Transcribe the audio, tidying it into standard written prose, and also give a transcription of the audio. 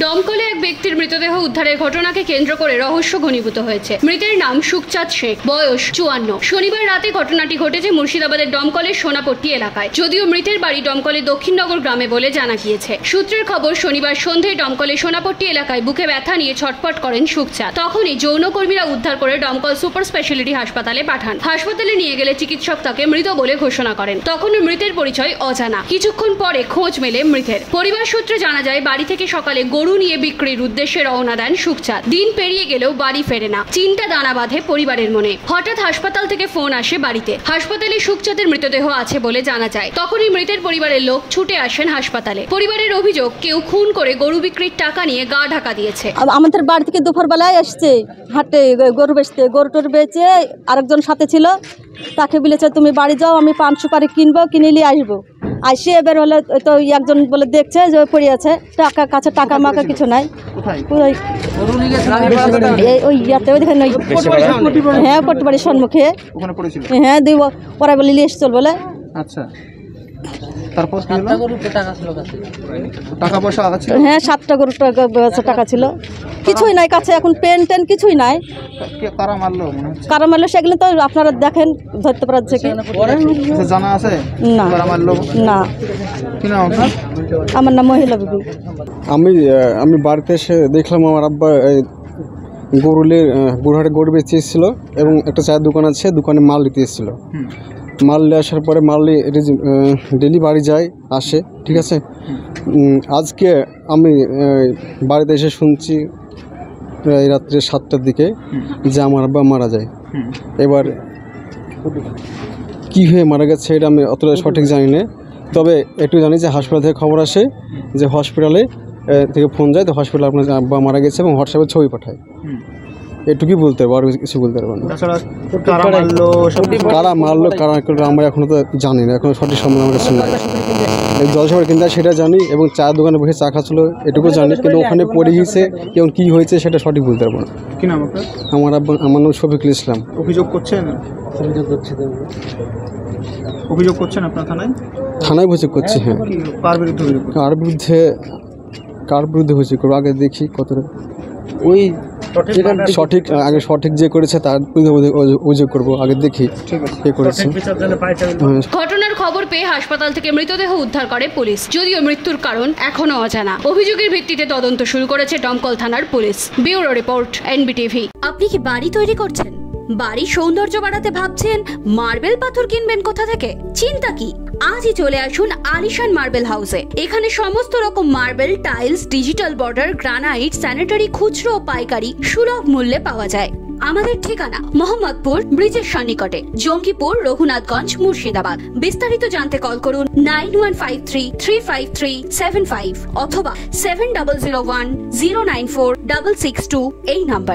দমকলে এক ব্যক্তির মৃতদেহ উদ্ধারের ঘটনাকে কেন্দ্র করে রহস্য ঘনীভূত হয়েছে। মৃতের নাম সুখচাঁদ শেখ, বয়স 54। শনিবার রাতে ঘটনাটি ঘটেছে মুর্শিদাবাদের দমকলের সোনাপট্টি এলাকায়। যদিও মৃতের বাড়ি দমকলের দক্ষিণনগর গ্রামে বলে জানা গিয়েছে। সূত্রের খবর, শনিবার সন্ধ্যায় দমকলের সোনাপট্টি এলাকায় বুকে ব্যথা নিয়ে ছটফট করেন সুখচাঁদ। তখনই যৌনকর্মীরা উদ্ধার করে দমকল সুপার স্পেশালিটি হাসপাতালে পাঠান। হাসপাতালে নিয়ে গেলে চিকিৎসক তাকে মৃত বলে ঘোষণা করেন। তখনও মৃতের পরিচয় অজানা। কিছুক্ষণ পরে খোঁজ মেলে মৃতের। পরিবার সূত্রে জানা যায়, বাড়ি থেকে সকালে গরু নিয়ে বিক্রির উদ্দেশ্যে রওনা দেন সুখচাঁদ। দিন পেরিয়ে গেলেও বাড়ি ফেরে না। চিন্তা দানা বাঁধে পরিবারের মনে। হঠাৎ হাসপাতাল থেকে ফোন আসে বাড়িতে। হাসপাতালে সুখচাঁদের মৃতদেহ আছে বলে জানা যায়। তখনই মৃতের পরিবারের লোক ছুটে আসেন হাসপাতালে। পরিবারের অভিযোগ, কেউ খুন করে গরু বিক্রির টাকা নিয়ে গা ঢাকা দিয়েছে। আমাদের বাড়ি থেকে দুপুর বেলায় আসছে হাটে গরু বেচতে। গরু টরু বেচে আরেকজন সাথে ছিল, তাকে বলেছে তুমি বাড়ি যাও, আমি পান সুপারি কিনবো, কিনে নিয়ে আসবো। আসে এবার হলে তো একজন বলে দেখছে যে পড়ে আছে, টাকা কাছে টাকা মাকা কিছু নাই। ওই ইয়াতে ওইখানে, হ্যাঁ পটবাড়ির সম্মুখে, হ্যাঁ দিব পরে বলে নিয়ে এসে চল বলে। আচ্ছা, তারপর টাকা পয়সা আছে? হ্যাঁ 7টা গরুর টাকা ছিল, কিছুই নাই কাছে এখন, পেন টেন কিছুই নাই। কারা মারলো সেগুলো তো আপনারা দেখেন, ধরতে পারছে কি জানা আছে? না না। আমার নাম মহিলা বিবি। আমি বাড়িতে এসে দেখলাম আমার আব্বা গরুহাটে গরু বেঁচে এসেছিল এবং একটা চায়ের দোকান আছে, দোকানে মাল নিতে এসেছিলো। মাল নিয়ে আসার পরে ডেলি বাড়ি যায় আসে, ঠিক আছে। আজকে আমি বাড়িতে এসে শুনছি এই রাত্রে 7টার দিকে যে আমার আব্বা মারা যায়। এবার কী হয়ে মারা গেছে এটা আমি অতটা সঠিক জানি না, তবে একটু জানি যে হাসপাতাল থেকে খবর আসে যে হসপিটালে থেকে ফোন যায়, তো হসপিটালে আপনার আব্বা মারা গেছে এবং হোয়াটসঅ্যাপে ছবি পাঠায়। এটুকুই বলতে পারবো, আর কিছু বলতে পারবো না। কারা মারলো আমরা এখনো তো জানি না, এখনো সঠিক সম্বন্ধে আমার কাছে নাই। জলসাগর কিনতে সেটা জানি এবং চায়ের দোকানে বসে চা খাচ্ছিল এটুকু জানি, কিন্তু ওখানে পড়ে গিয়েছে এবং কী হয়েছে সেটা সঠিক বলতে পারবো না। কি নাম আপনার? আমার নাম শফিকুল ইসলাম। অভিযোগ করছেন আপনার থানায়? থানায় অভিযোগ করছি, হ্যাঁ। কার বিরুদ্ধে অভিযোগ করবো আগে দেখি কতটা ওই সঠিক যে করেছে তার বিরুদ্ধে অভিযোগ করবো, আগে দেখি কে করেছে। ঘটনার খবর পেয়ে হাসপাতাল থেকে মৃতদেহ উদ্ধার করে পুলিশ, যদিও মৃত্যুর কারণ এখনো অজানা। অভিযোগের ভিত্তিতে তদন্ত শুরু করেছে দমকল থানার পুলিশ। Bureau report, NBTV। আপনি কি বাড়ি তৈরি করছেন? বাড়ির সৌন্দর্য বাড়াতে ভাবছেন? মার্বেল পাথর কিনবেন কোথা থেকে? চিন্তা কি, আজই চলে আসুন আলিশান মার্বেল হাউসে। এখানে সমস্ত রকম marble, tiles, digital border, granite, sanitary খুচরো ও পাইকারি সুলভ মূল্যে পাওয়া যায়। আমাদের ঠিকানা মোহাম্মদপুর ব্রিজের সন্নিকটে, জঙ্গিপুর, রঘুনাথগঞ্জ, মুর্শিদাবাদ। বিস্তারিত জানতে কল করুন 9153353755 অথবা 7001094662 এই নম্বরে।